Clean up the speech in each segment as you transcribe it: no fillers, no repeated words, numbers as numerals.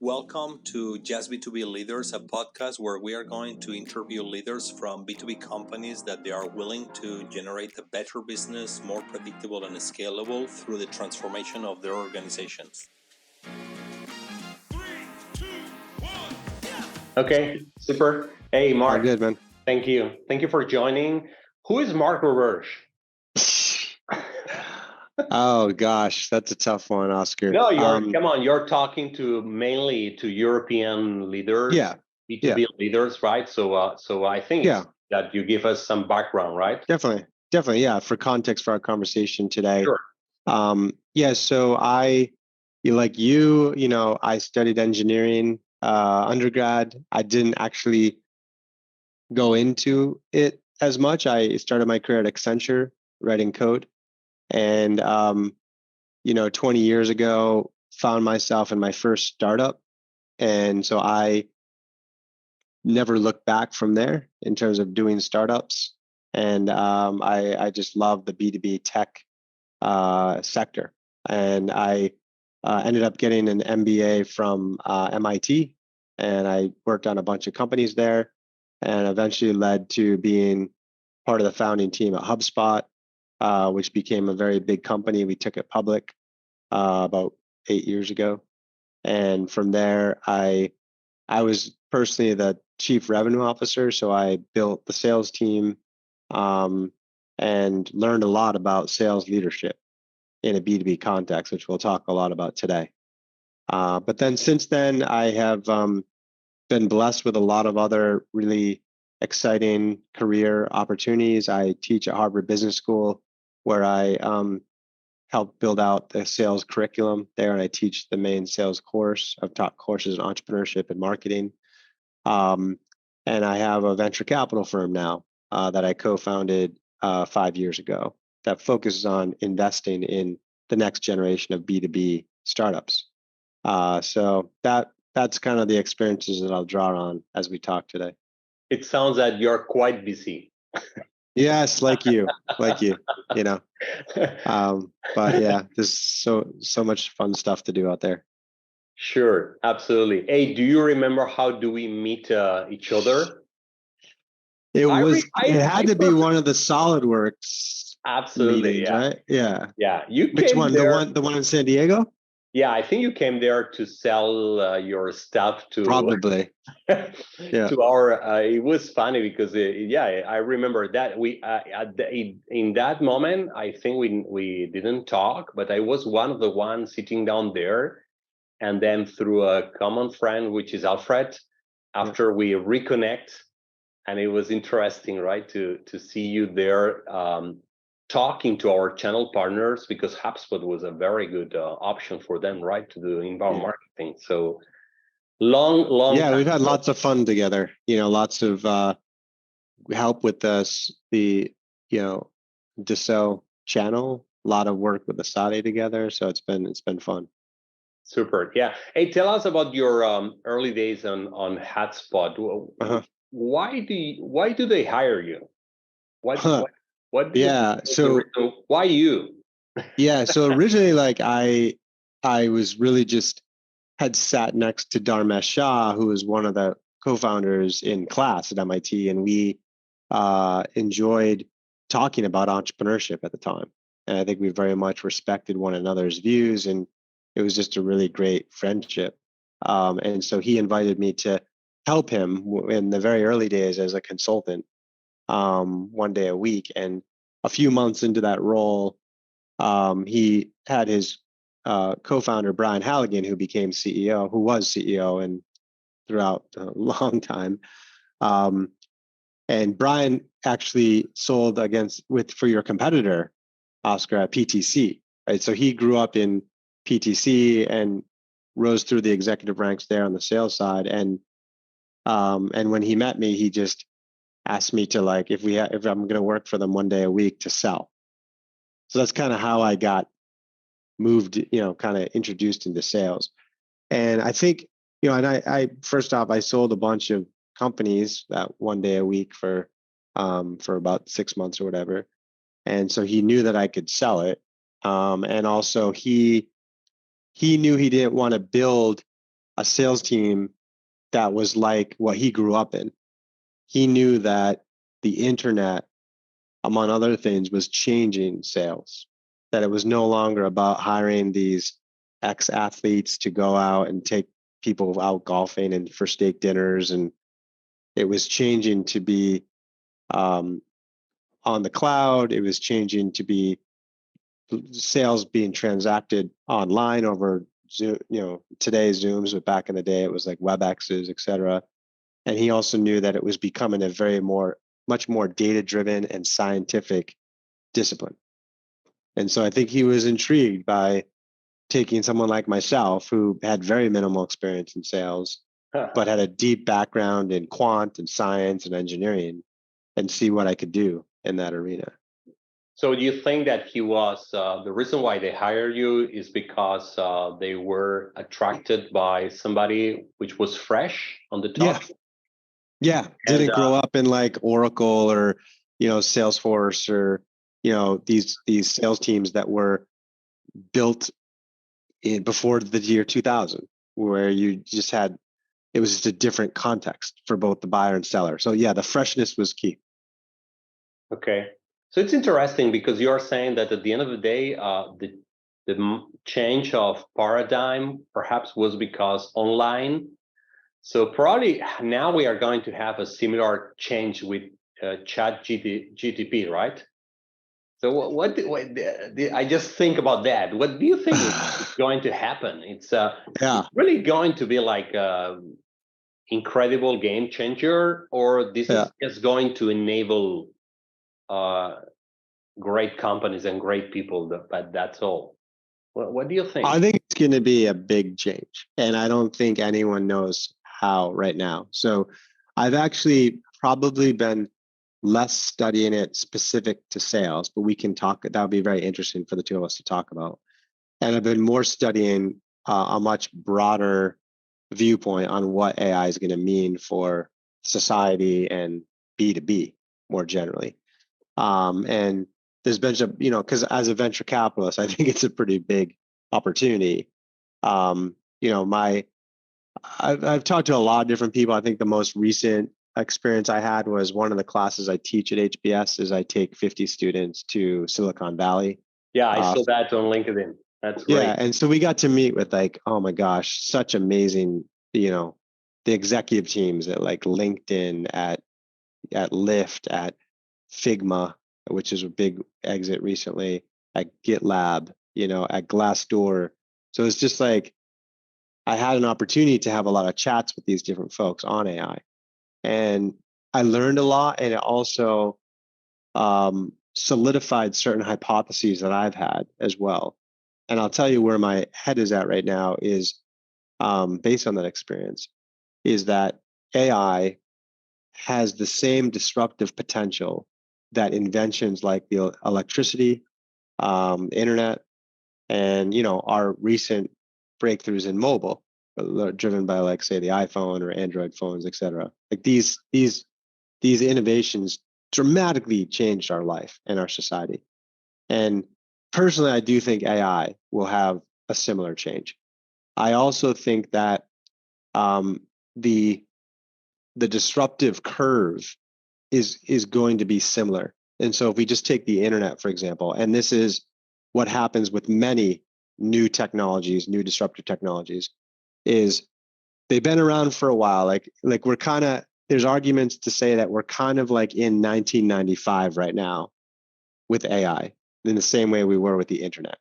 Welcome to JustB2B Leaders, a podcast where we are going to interview leaders from B2B companies that they are willing to generate a better business, more predictable and scalable through the transformation of their organizations. Okay, super. Hey, All Mark. good, man. Thank you. Thank you for joining. Who is Mark Roberge? Oh gosh, that's a tough one, Oscar. No, come on. You're talking to mainly to European leaders, Yeah, B2B leaders, right? So I think it's that you give us some background, right? Definitely. Yeah. For context for our conversation today. Sure. So I studied engineering undergrad. I didn't actually go into it as much. I started my career at Accenture writing code, and 20 years ago, found myself in my first startup. And so I never looked back from there in terms of doing startups. And I just love the B2B tech sector. And I ended up getting an MBA from MIT, and I worked on a bunch of companies there, and eventually led to being part of the founding team at HubSpot, which became a very big company. We took it public about 8 years ago. And from there, I was personally the chief revenue officer. So I built the sales team and learned a lot about sales leadership in a B2B context, which we'll talk a lot about today. But then since then, I have been blessed with a lot of other really exciting career opportunities. I teach at Harvard Business School, where I help build out the sales curriculum there, and I teach the main sales course. I've taught courses in entrepreneurship and marketing. And I have a venture capital firm now that I co-founded 5 years ago that focuses on investing in the next generation of B2B startups. So that's kind of the experiences that I'll draw on as we talk today. It sounds that you're quite busy. Yes, like you, but yeah, there's so much fun stuff to do out there. Sure, absolutely. Hey, do you remember how do we meet each other? It had to be one of the SolidWorks absolutely meetings, right? Yeah. Yeah. Which one? There. The one in San Diego? Yeah, I think you came there to sell your stuff to probably. To our. It was funny because I remember that we in that moment I think we didn't talk, but I was one of the ones sitting down there, and then through a common friend, which is Alfred, after we reconnect, and it was interesting, right, to see you there. Talking to our channel partners, because HubSpot was a very good option for them, right, to do inbound marketing. So long. Yeah, we've had lots of fun together. Lots of help with the Dassault channel. A lot of work with Asade together. So it's been fun. Super. Yeah. Hey, tell us about your early days on HubSpot. Why do they hire you? What do you so why you? Yeah, so originally, I was really just had sat next to Dharmesh Shah, who was one of the co-founders in class at MIT, and we enjoyed talking about entrepreneurship at the time. And I think we very much respected one another's views, and it was just a really great friendship. And so he invited me to help him in the very early days as a consultant, one day a week. And a few months into that role, he had his co-founder, Brian Halligan, who became CEO, who was CEO and throughout a long time. And Brian actually sold for your competitor, Oscar, at PTC. Right? So he grew up in PTC and rose through the executive ranks there on the sales side. And when he met me, he just asked me to, like, if I'm going to work for them one day a week to sell. So that's kind of how I got moved, kind of introduced into sales. And I think, and I first off, I sold a bunch of companies that one day a week for about 6 months or whatever. And so he knew that I could sell it. And also he knew he didn't want to build a sales team that was like what he grew up in. He knew that the internet, among other things, was changing sales, that it was no longer about hiring these ex-athletes to go out and take people out golfing and for steak dinners. And it was changing to be on the cloud. It was changing to be sales being transacted online over Zoom, today's Zooms, but back in the day, it was like WebExes, et cetera. And he also knew that it was becoming a much more data-driven and scientific discipline. And so I think he was intrigued by taking someone like myself, who had very minimal experience in sales, but had a deep background in quant and science and engineering, and see what I could do in that arena. So do you think that he was, the reason why they hired you is because they were attracted by somebody which was fresh on the top? Yeah. Didn't grow up in like Oracle or, Salesforce or, these sales teams that were built in before the year 2000, where you just had, it was just a different context for both the buyer and seller. So yeah, the freshness was key. Okay. So it's interesting because you're saying that at the end of the day, the change of paradigm perhaps was because online. So probably now we are going to have a similar change with Chat GPT, right? So what I just think about that. What do you think is going to happen? It's really going to be like an incredible game changer, or this is just going to enable great companies and great people, but that's all. What do you think? I think it's going to be a big change, and I don't think anyone knows how right now. So I've actually probably been less studying it specific to sales, but we can talk. That would be very interesting for the two of us to talk about. And I've been more studying a much broader viewpoint on what AI is going to mean for society and B2B more generally. And there's been, because as a venture capitalist, I think it's a pretty big opportunity. I've talked to a lot of different people. I think the most recent experience I had was one of the classes I teach at HBS is I take 50 students to Silicon Valley. Yeah, I saw that on LinkedIn. That's great. Yeah, and so we got to meet with like, oh my gosh, such amazing, the executive teams at like LinkedIn, at Lyft, at Figma, which is a big exit recently, at GitLab, at Glassdoor. So it's just like I had an opportunity to have a lot of chats with these different folks on AI. And I learned a lot, and it also solidified certain hypotheses that I've had as well. And I'll tell you where my head is at right now is based on that experience, is that AI has the same disruptive potential that inventions like the electricity, internet, and our recent breakthroughs in mobile, driven by like say the iPhone or Android phones, et cetera. Like these innovations dramatically changed our life and our society. And personally, I do think AI will have a similar change. I also think that the disruptive curve is going to be similar. And so if we just take the internet, for example, and this is what happens with many new technologies, new disruptive technologies, is they've been around for a while. Like we're kind of, there's arguments to say that we're kind of like in 1995 right now with AI, in the same way we were with the internet,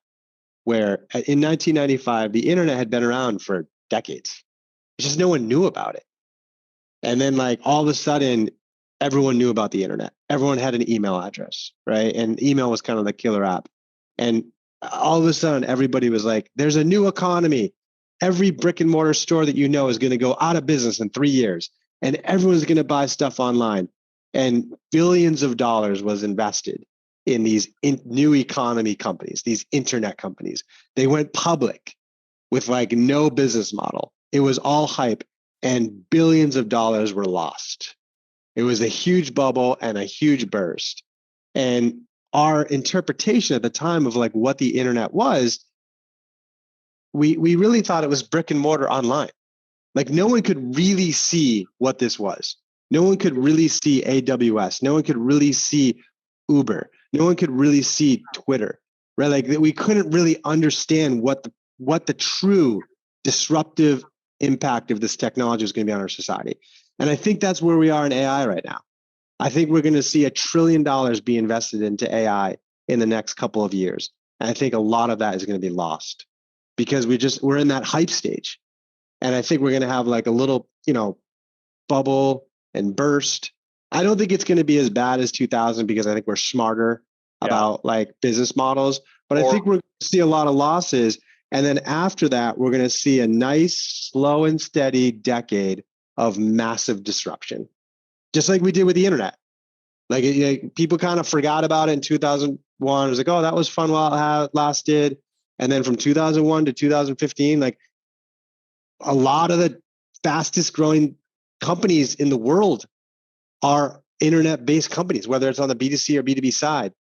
where in 1995, the internet had been around for decades. It's just no one knew about it. And then like all of a sudden, everyone knew about the internet. Everyone had an email address, right? And email was kind of the killer app. And all of a sudden, everybody was like, there's a new economy. Every brick and mortar store that you know is going to go out of business in 3 years. And everyone's going to buy stuff online. And billions of dollars was invested in these new economy companies, these internet companies. They went public with like no business model. It was all hype, and billions of dollars were lost. It was a huge bubble and a huge burst. And our interpretation at the time of like what the internet was, we really thought it was brick and mortar online. Like no one could really see what this was. No one could really see AWS. No one could really see Uber. No one could really see Twitter, right? Like we couldn't really understand what the true disruptive impact of this technology is going to be on our society. And I think that's where we are in AI right now. I think we're going to see $1 trillion be invested into AI in the next couple of years. And I think a lot of that is going to be lost because we're in that hype stage. And I think we're going to have like a little, bubble and burst. I don't think it's going to be as bad as 2000 because I think we're smarter about like business models, but I think we're going to see a lot of losses. And then after that, we're going to see a nice, slow and steady decade of massive disruption, just like we did with the internet. Like people kind of forgot about it in 2001. It was like, oh, that was fun while it lasted. And then from 2001 to 2015, like a lot of the fastest growing companies in the world are internet-based companies, whether it's on the B2C or B2B side.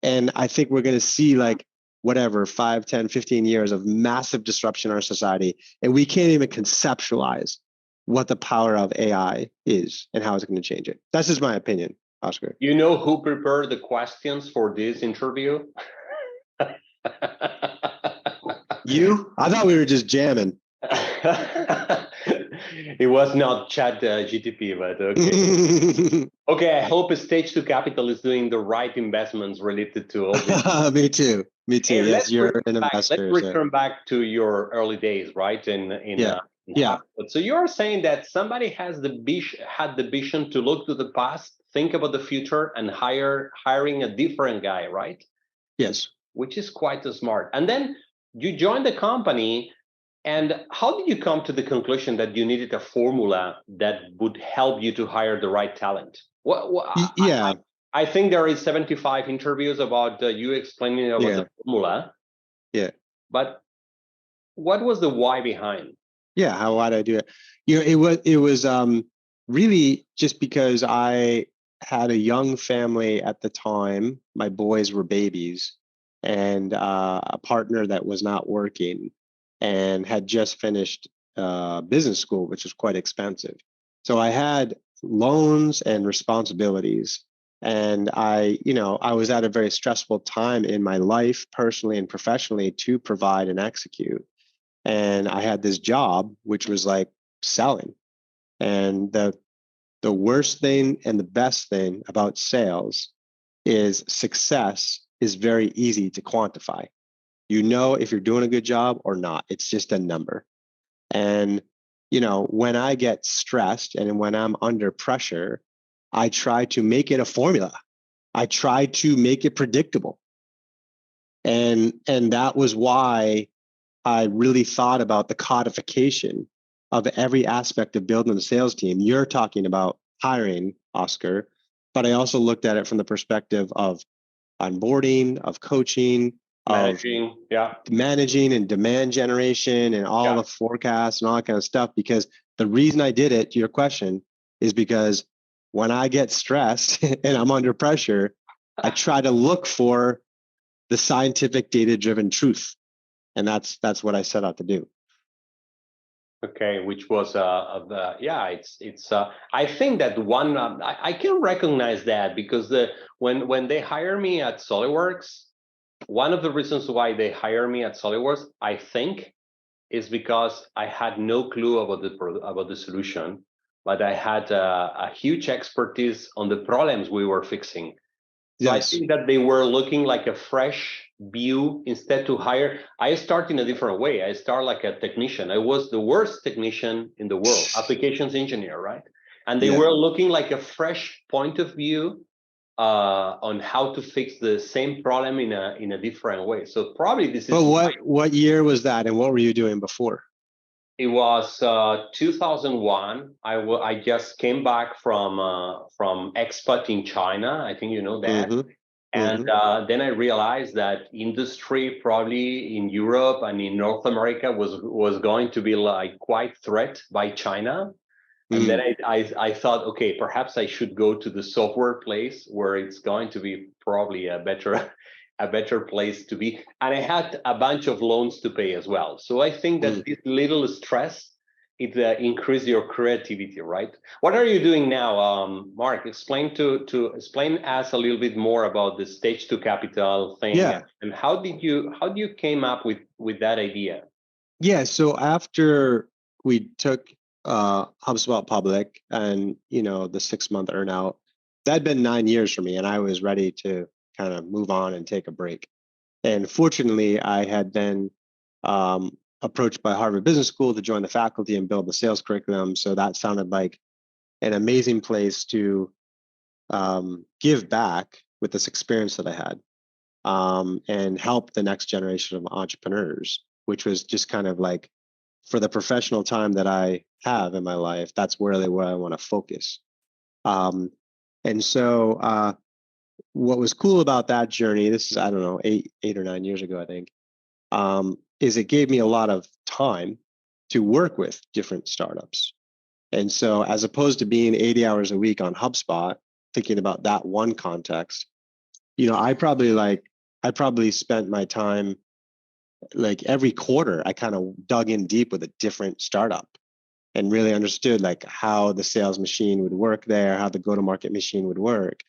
And I think we're going to see like whatever, 5, 10, 15 years of massive disruption in our society. And we can't even conceptualize what the power of AI is and how it's going to change it. That's just my opinion, Oscar. You know who prepared the questions for this interview? You? I thought we were just jamming. It was not Chat GPT, but okay. Okay, I hope Stage 2 Capital is doing the right investments related to all this. Me too. Hey, yes, you're an investor. Let's return back to your early days, right? In HubSpot. So you're saying that somebody had the vision to look to the past, think about the future, and hiring a different guy, right? Yes. Which is quite smart. And then you joined the company. And how did you come to the conclusion that you needed a formula that would help you to hire the right talent? I think there is 75 interviews about you explaining about the formula. Yeah. But what was the why behind? Yeah, why did I do it? It was really just because I had a young family at the time. My boys were babies, and a partner that was not working and had just finished business school, which was quite expensive. So I had loans and responsibilities. And I was at a very stressful time in my life, personally and professionally, to provide and execute. And I had this job, which was like selling. And the worst thing and the best thing about sales is success is very easy to quantify. You know if you're doing a good job or not. It's just a number. And, when I get stressed and when I'm under pressure, I try to make it a formula. I try to make it predictable. And that was why I really thought about the codification of every aspect of building the sales team. You're talking about hiring, Oscar, but I also looked at it from the perspective of onboarding, of coaching, managing and demand generation and all the forecasts and all that kind of stuff. Because the reason I did it, to your question, is because when I get stressed and I'm under pressure, I try to look for the scientific data-driven truth. And that's what I set out to do. Okay, which was I think that one I can recognize that because when they hire me at SolidWorks, one of the reasons why they hire me at SolidWorks, I think, is because I had no clue about the solution, but I had a huge expertise on the problems we were fixing. So I think that they were looking like a fresh view instead to hire. I start in a different way. I start like a technician. I was the worst technician in the world, applications engineer, right? And they were looking like a fresh point of view on how to fix the same problem in a different way. So probably this is. But what year was that, and what were you doing before? It was 2001. I just came back from expat in China. I think you know that. Mm-hmm. And then I realized that industry probably in Europe and in North America was going to be like quite threatened by China. And then I thought, okay, perhaps I should go to the software place where it's going to be probably a better place to be. And I had a bunch of loans to pay as well. So I think that this little stress increase your creativity, right? What are you doing now, Mark? Explain us a little bit more about the stage 2 capital thing. Yeah. And how did you came up with that idea? Yeah. So after we took HubSpot public and, the 6-month earnout, that'd been 9 years for me, and I was ready to kind of move on and take a break. And fortunately, I had been approached by Harvard Business School to join the faculty and build the sales curriculum. So that sounded like an amazing place to give back with this experience that I had, and help the next generation of entrepreneurs, which was just kind of like, for the professional time that I have in my life, that's really where I want to focus. And so what was cool about that journey, this is, I don't know, 8 or 9 years ago, I think, is it gave me a lot of time to work with different startups. And so as opposed to being 80 hours a week on HubSpot, thinking about that one context, I probably spent my time, like every quarter, I kind of dug in deep with a different startup and really understood like how the sales machine would work there, how the go-to-market machine would work.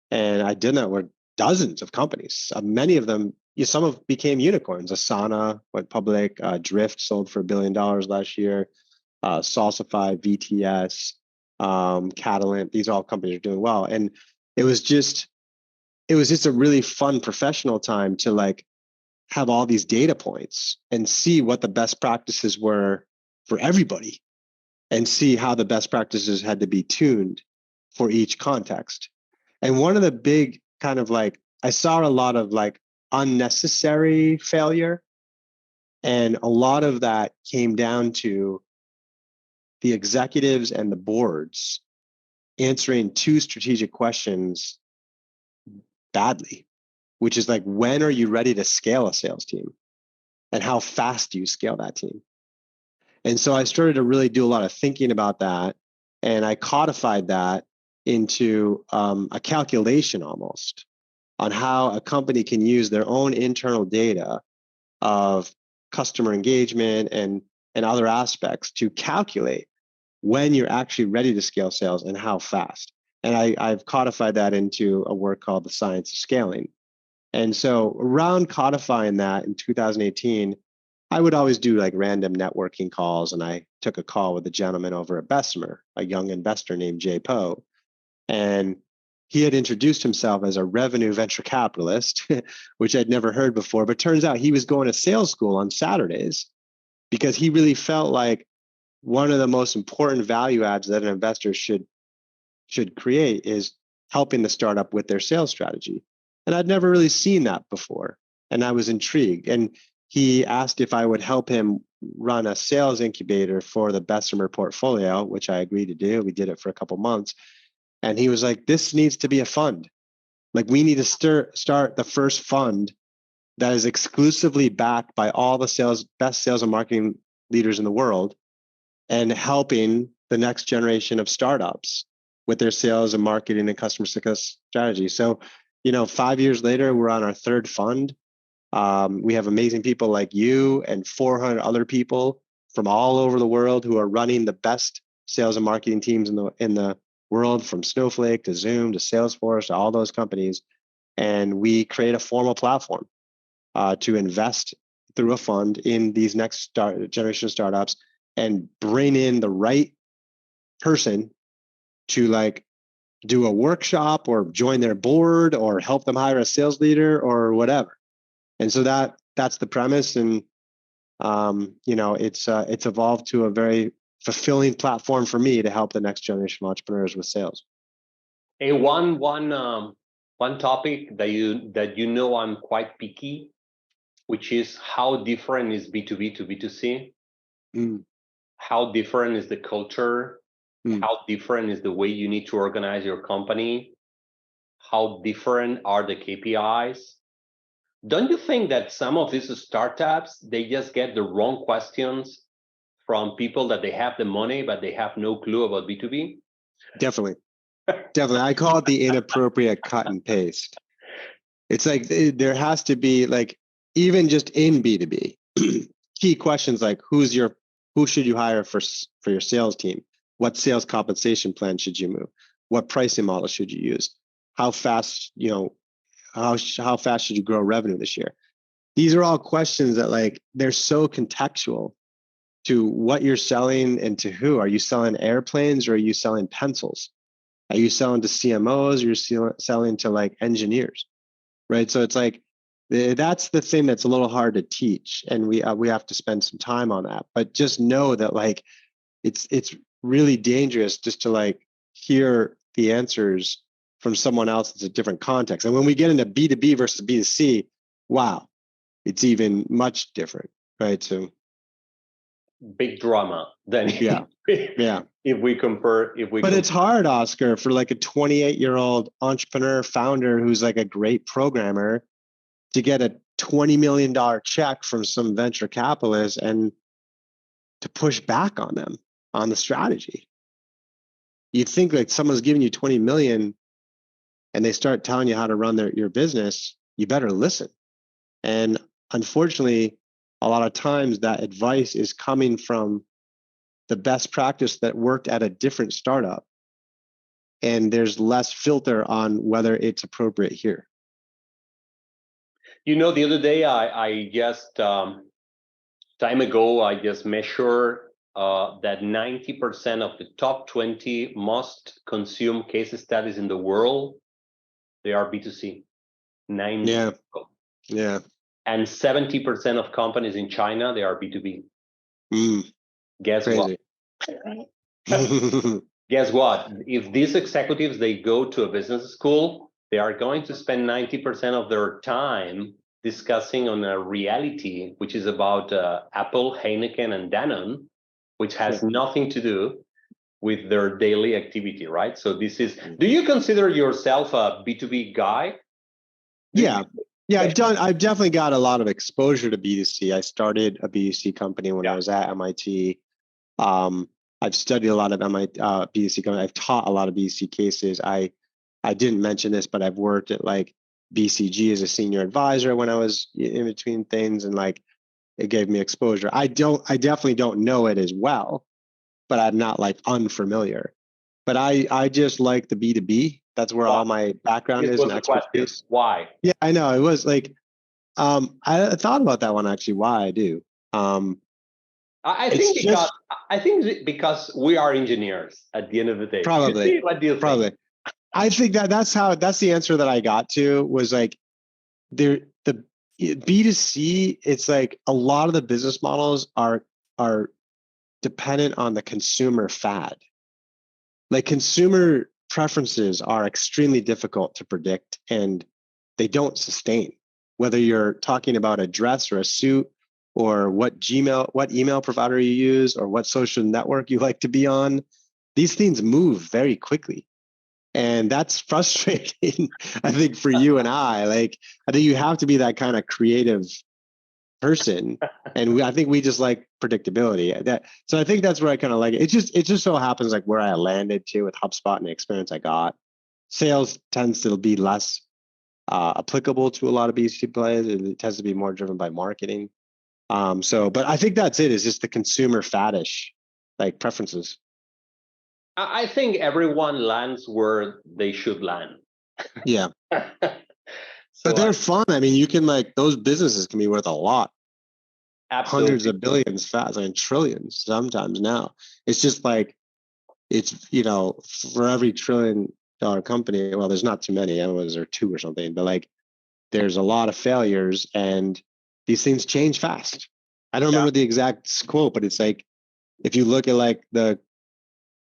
And I did that with dozens of companies. Many of them, some of became unicorns. Asana went public. Drift sold for $1 billion last year. Salsify, VTS, Catalent. These all companies are doing well. And it was just a really fun professional time to like have all these data points and see what the best practices were for everybody, and see how the best practices had to be tuned for each context. And one of the big kind of like, I saw a lot of like unnecessary failure. And a lot of that came down to the executives and the boards answering 2 strategic questions badly, which is like, when are you ready to scale a sales team? And how fast do you scale that team? And so I started to really do a lot of thinking about that. And I codified that into a calculation almost on how a company can use their own internal data of customer engagement and other aspects to calculate when you're actually ready to scale sales and how fast. And I've codified that into a work called The Science of Scaling. And so around codifying that in 2018, I would always do like random networking calls. And I took a call with a gentleman over at Bessemer, a young investor named Jay Poe. And he had introduced himself as a revenue venture capitalist, which I'd never heard before. But turns out he was going to sales school on Saturdays because he really felt like one of the most important value adds that an investor should create is helping the startup with their sales strategy. And I'd never really seen that before. And I was intrigued. And he asked if I would help him run a sales incubator for the Bessemer portfolio, which I agreed to do. We did it for a couple months. And he was like, this needs to be a fund. Like, we need to start the first fund that is exclusively backed by all the best sales and marketing leaders in the world, and helping the next generation of startups with their sales and marketing and customer success strategy. So, 5 years later, we're on our 3rd fund. We have amazing people like you and 400 other people from all over the world who are running the best sales and marketing teams in the world, from Snowflake to Zoom to Salesforce to all those companies. And we create a formal platform to invest through a fund in these next generation of startups and bring in the right person to like do a workshop or join their board or help them hire a sales leader or whatever. And so that's the premise. And it's evolved to a very fulfilling platform for me to help the next generation of entrepreneurs with sales. Hey, one topic that I'm quite picky, which is how different is B2B to B2C? How different is the culture? How different is the way you need to organize your company? How different are the KPIs? Don't you think that some of these startups, they just get the wrong questions from people that they have the money, but they have no clue about B2B? Definitely. I call it the inappropriate cut and paste. It's like there has to be, like, even just in B2B, key questions like who's your Who should you hire for your sales team? What sales compensation plan should you move? What pricing model should you use? How fast, how fast should you grow revenue this year? These are all questions that like they're so contextual to what you're selling and to who. Are you selling airplanes or are you selling pencils? Are you selling to CMOs or you're selling to like engineers, right? So it's like that's the thing that's a little hard to teach, and we have to spend some time on that. But just know that like it's really dangerous just to like hear the answers from someone else that's a different context. And when we get into B2B versus B2C, wow, it's even much different, right? So big drama then. Yeah. If we compare. But it's hard, Oscar, for like a 28-year-old entrepreneur founder who's like a great programmer to get a $20 million check from some venture capitalist and to push back on them on the strategy. You'd think like someone's giving you 20 million and they start telling you how to run your business, you better listen. And unfortunately, a lot of times that advice is coming from the best practice that worked at a different startup. And there's less filter on whether it's appropriate here. The other day, I just, time ago, I just measured that 90% of the top 20 most consumed case studies in the world, they are B2C. 90. Yeah. And 70% of companies in China, they are B2B. Guess Crazy. what? Guess what? If these executives, they go to a business school, they are going to spend 90% of their time discussing on a reality, which is about Apple, Heineken, and Danone, which has nothing to do with their daily activity, right? So this is, do you consider yourself a B2B guy? Yeah, I've definitely got a lot of exposure to B2C. I started a B2C company when I was at MIT. I've studied a lot of B2C companies. I've taught a lot of B2C cases. I didn't mention this, but I've worked at like BCG as a senior advisor when I was in between things, and like it gave me exposure. I definitely don't know it as well, but I'm not like unfamiliar. But I just like the B2B. That's where all my background is and expertise. Why? Yeah, I know. It was like, I thought about that one actually. Why I do. I think because we are engineers at the end of the day. Probably. What do you think? Probably. I think that's the answer that I got to was like the B2C. It's like a lot of the business models are dependent on the consumer fad. Like consumer preferences are extremely difficult to predict and they don't sustain. Whether you're talking about a dress or a suit or what email provider you use or what social network you like to be on, these things move very quickly. And that's frustrating, I think, for you and I. Like, I think you have to be that kind of creative person. And I think we just like predictability. So I think that's where I kind of like it. It just so happens like where I landed too with HubSpot and the experience I got. Sales tends to be less applicable to a lot of B2C players. It tends to be more driven by marketing. But I think that's it. Is just the consumer faddish like preferences. I think everyone lands where they should land. Yeah. But they're fun. I mean, you can like those businesses can be worth a lot. Absolutely. Hundreds of billions fast, and trillions sometimes now. It's just like it's for every $1 trillion company, well, there's not too many. I don't know, there are 2 or something, but like there's a lot of failures and these things change fast. I don't remember the exact quote, but it's like if you look at like the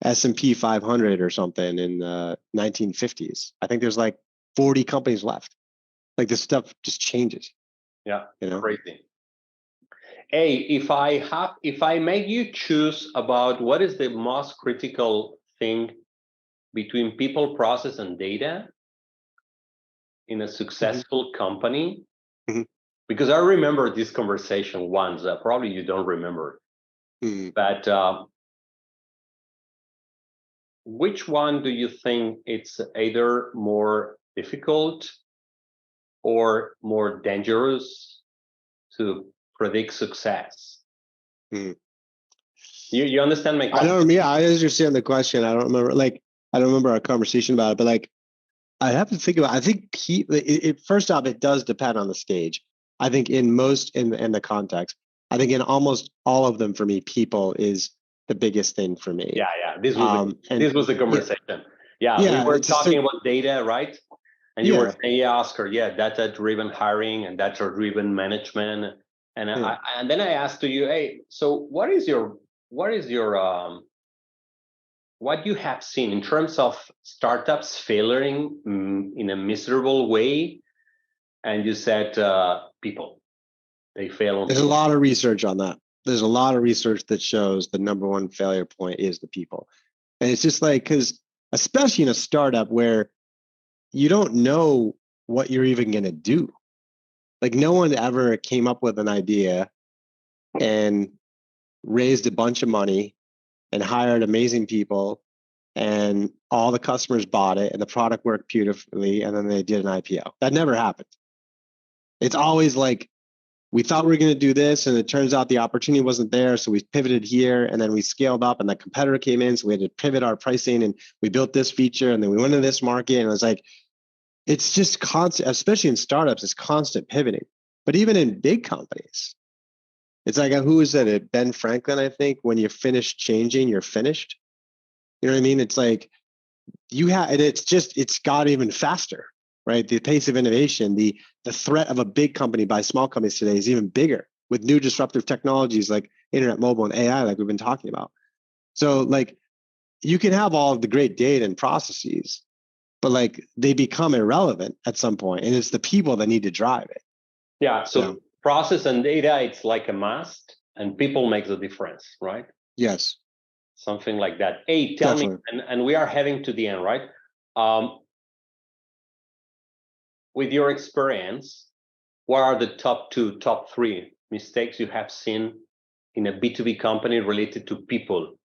S&P 500 or something in the 1950s, I think there's like 40 companies left. Like this stuff just changes. Yeah, crazy. Hey, if I make you choose about what is the most critical thing between people, process, and data in a successful company, because I remember this conversation once, probably you don't remember, but which one do you think it's either more difficult or more dangerous to predict success? You understand my question? I understand the question. I don't remember our conversation about it, but like, I have to think about. I think first off, it does depend on the stage. I think in the context, I think in almost all of them, for me, people is the biggest thing for me. Yeah. This was the conversation. Yeah, we were talking about data, right? And you were saying, Oscar, data-driven hiring and data-driven management. And and then I asked to you, hey, so what you have seen in terms of startups failing in a miserable way? And you said people, they fail. There's a lot of research on that. There's a lot of research that shows the number one failure point is the people. And it's just like, because especially in a startup where you don't know what you're even going to do. Like no one ever came up with an idea and raised a bunch of money and hired amazing people and all the customers bought it and the product worked beautifully and then they did an IPO. That never happened. It's always like, we thought we were going to do this and it turns out the opportunity wasn't there. So we pivoted here and then we scaled up and the competitor came in. So we had to pivot our pricing and we built this feature and then we went into this market. And it was like, it's just constant, especially in startups, it's constant pivoting. But even in big companies, it's like, who is it? Ben Franklin, I think, when you finish changing, you're finished. You know what I mean? It's like it's got even faster, right? The pace of innovation, the threat of a big company by small companies today is even bigger with new disruptive technologies like internet, mobile, and AI, like we've been talking about. So like you can have all of the great data and processes, but like they become irrelevant at some point, and it's the people that need to drive it. Yeah. So process and data, it's like a must, and people make the difference, right? Yes. Something like that. Hey, tell me, and we are heading to the end, right? With your experience, what are the top 3 mistakes you have seen in a B2B company related to people?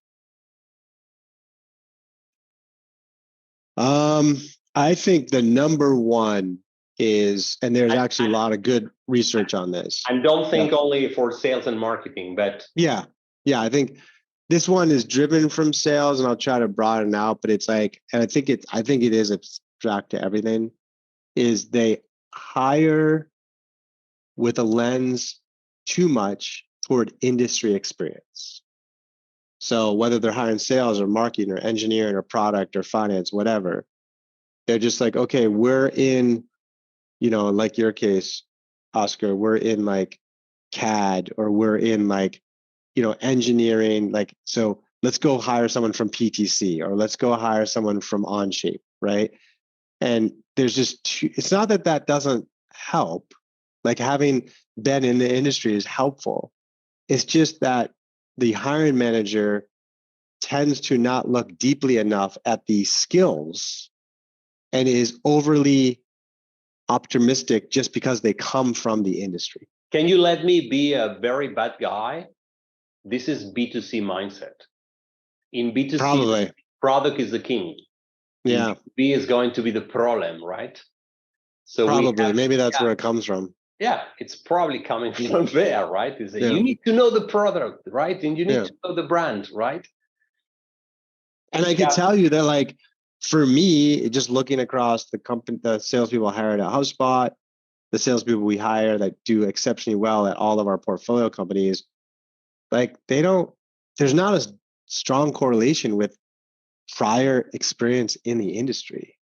I think the number one is, and there's actually a lot of good research on this. And don't think only for sales and marketing, but yeah, I think this one is driven from sales, and I'll try to broaden out. But it's like, and I think it is abstract to everything. Is they hire with a lens too much toward industry experience. So whether they're hiring sales or marketing or engineering or product or finance, whatever, they're just like, okay, we're in, like your case, Oscar, we're in like CAD or we're in like, engineering. Like, so let's go hire someone from PTC or let's go hire someone from Onshape, right? And there's just, it's not that doesn't help. Like having been in the industry is helpful. It's just that the hiring manager tends to not look deeply enough at the skills and is overly optimistic just because they come from the industry. Can you let me be a very bad guy? This is B2C mindset. In B2C, probably product is the king. Yeah. B is going to be the problem, right? So probably, maybe that's where it comes from. Yeah, it's probably coming from there, right? You need to know the product, right? And you need to know the brand, right? And I can tell you that, like, for me, just looking across the company, the salespeople hired at HubSpot, the salespeople we hire that do exceptionally well at all of our portfolio companies, like there's not a strong correlation with prior experience in the industry.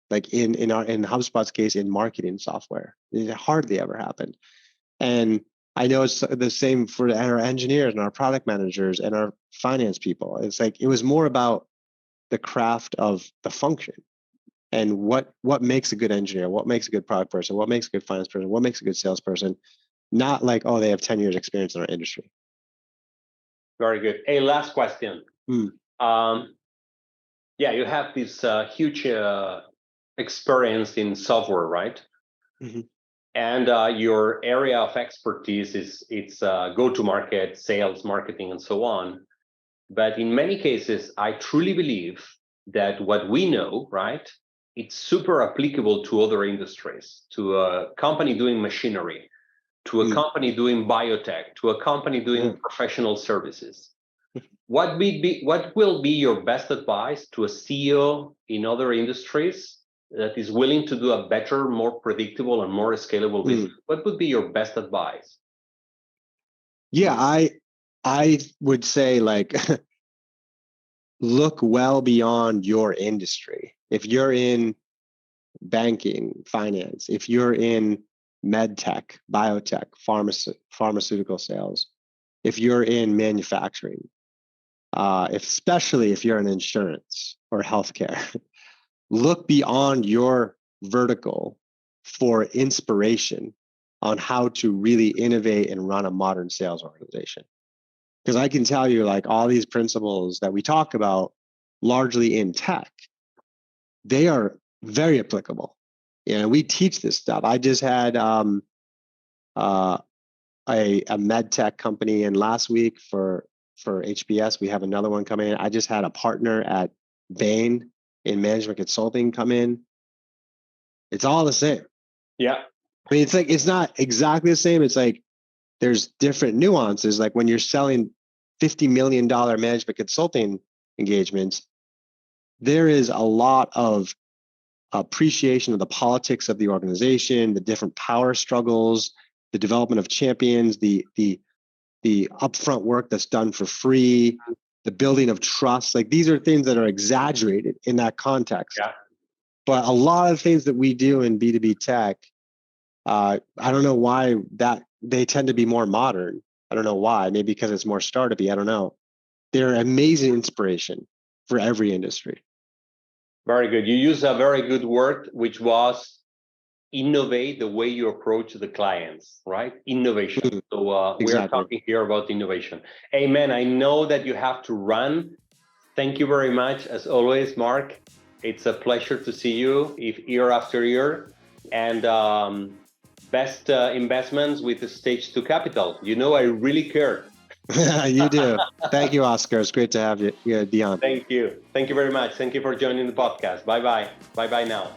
Like in HubSpot's case, in marketing software, it hardly ever happened. And I know it's the same for our engineers and our product managers and our finance people. It's like, it was more about the craft of the function and what makes a good engineer, what makes a good product person, what makes a good finance person, what makes a good salesperson, not like, oh, they have 10 years experience in our industry. Very good. Hey, last question. You have this huge experience in software, right? Mm-hmm. And your area of expertise it's go-to-market, sales, marketing, and so on. But in many cases, I truly believe that what we know, right, it's super applicable to other industries, to a company doing machinery, to a company doing biotech, to a company doing professional services. what will be your best advice to a CEO in other industries that is willing to do a better, more predictable, and more scalable business? What would be your best advice? Yeah, I would say like look well beyond your industry. If you're in banking, finance, if you're in med tech, biotech, pharmaceutical sales, if you're in manufacturing, especially if you're in insurance or healthcare, look beyond your vertical for inspiration on how to really innovate and run a modern sales organization. Because I can tell you, like, all these principles that we talk about largely in tech, they are very applicable. We teach this stuff. I just had a med tech company in last week for HBS. We have another one coming in. I just had a partner at Bain in management consulting come in. It's all the same. Yeah. I mean, it's not exactly the same. It's like there's different nuances. Like when you're selling $50 million management consulting engagements, there is a lot of appreciation of the politics of the organization, the different power struggles, the development of champions, the upfront work that's done for free, the building of trust. Like these are things that are exaggerated in that context. Yeah. But a lot of things that we do in B2B tech, I don't know why that they tend to be more modern. I don't know why. Maybe because it's more startup-y. I don't know. They're amazing inspiration for every industry. Very good. You used a very good word, which was innovate the way you approach the clients, right? Innovation. So we are talking here about innovation. Hey, man, I know that you have to run. Thank you very much, as always, Mark. It's a pleasure to see you year after year. And best investments with Stage 2 Capital. I really care. You do. Thank you, Oscar. It's great to have you be on. Thank you. Thank you very much. Thank you for joining the podcast. Bye-bye. Bye-bye now.